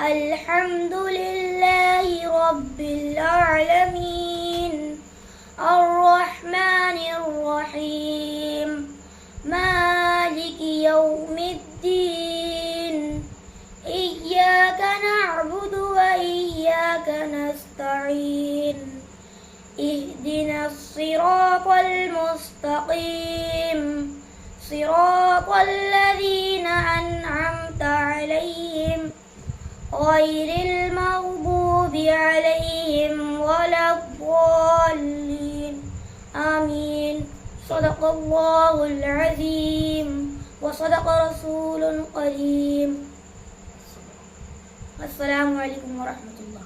الحمد لله رب العالمين الرحمن الرحيم مالك يوم الدين إياك نعبد وإياك نستعين اهدنا الصراط المستقيم صراط الذين أنعمت عليهم غير المغضوب عليهم ولا الضالين آمين. صدق الله العظيم وصدق رسول الكريم. السلام عليكم ورحمة الله.